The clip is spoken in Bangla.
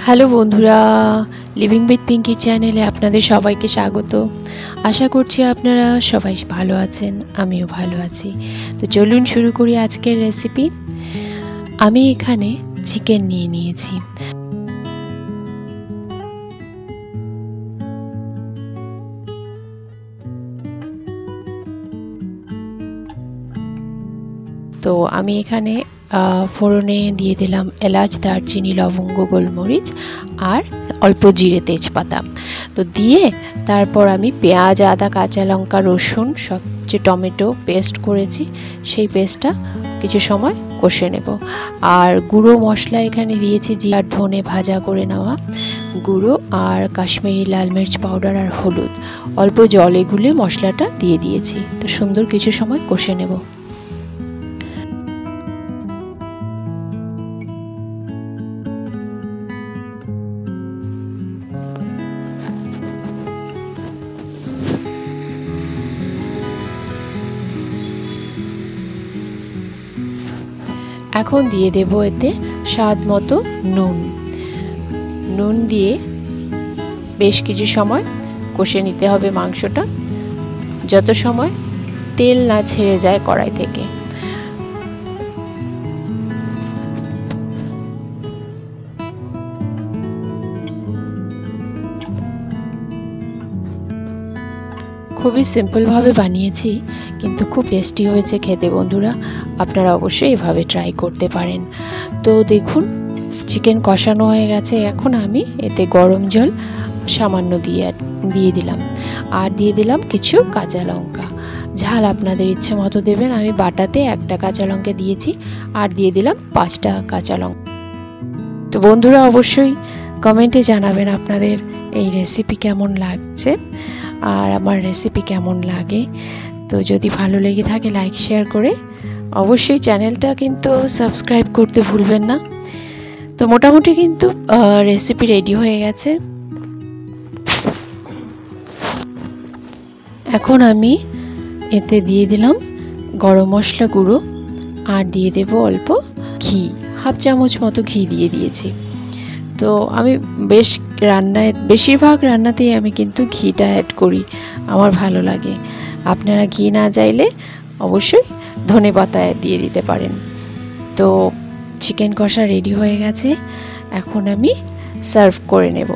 হ্যালো বন্ধুরা, লিভিং উইথ পিঙ্কি চ্যানেলে আপনাদের সবাইকে স্বাগত। আশা করছি আপনারা সবাই ভালো আছেন, আমিও ভালো আছি। তো চলুন শুরু করি আজকের রেসিপি। আমি এখানে চিকেন নিয়ে নিয়েছি। তো আমি এখানে ফোড়নে দিয়ে দিলাম এলাচ, দারচিনি, লবঙ্গ, গোলমরিচ আর অল্প জিরে, তেজপাতা। তো দিয়ে তারপর আমি পেঁয়াজ, আদা, কাঁচা লঙ্কা, রসুন, সব যে টমেটো পেস্ট করেছি সেই পেস্টটা কিছু সময় কষে নেব। আর গুঁড়ো মশলা এখানে দিয়েছি জিরা, ধনে ভাজা করে নেওয়া গুঁড়ো, আর কাশ্মীরি লাল মির্চ পাউডার আর হলুদ। অল্প জলে গুলে মশলাটা দিয়ে দিয়েছি। তো সুন্দর কিছু সময় কষে নেব। এখন দিয়ে দেব এতে স্বাদ মতো নুন দিয়ে বেশ কিছু সময় কষে নিতে হবে মাংসটা, যত সময় তেল না ছেড়ে যায় কড়াই থেকে। খুবই সিম্পলভাবে বানিয়েছি, কিন্তু খুব টেস্টি হয়েছে খেতে বন্ধুরা। আপনারা অবশ্যই এভাবে ট্রাই করতে পারেন। তো দেখুন চিকেন কষানো হয়ে গেছে। এখন আমি এতে গরম জল সামান্য দিয়ে দিলাম, আর দিয়ে দিলাম কিছু কাঁচা লঙ্কা। ঝাল আপনাদের ইচ্ছে মতো দেবেন। আমি বাটাতে একটা কাঁচা লঙ্কা দিয়েছি, আর দিয়ে দিলাম 5টা কাঁচা লঙ্কা। তো বন্ধুরা অবশ্যই কমেন্টে জানাবেন আপনাদের এই রেসিপি কেমন লাগছে আর আমার রেসিপি কেমন লাগে। তো যদি ভালো লেগে থাকে লাইক শেয়ার করে অবশ্যই চ্যানেলটা কিন্তু সাবস্ক্রাইব করতে ভুলবেন না। তো মোটামুটি কিন্তু রেসিপি রেডি হয়ে গেছে। এখন আমি এতে দিয়ে দিলাম গরম মশলা গুঁড়ো, আর দিয়ে দেব অল্প ঘি, হাফ চামচ মতো ঘি দিয়ে দিয়েছি। তো আমি বেশিরভাগ রান্নাতেই আমি কিন্তু ঘিটা অ্যাড করি, আমার ভালো লাগে। আপনারা ঘি না চাইলে অবশ্যই ধনেপাতা দিয়ে দিতে পারেন। তো চিকেন কষা রেডি হয়ে গেছে। এখন আমি সার্ভ করে নেব।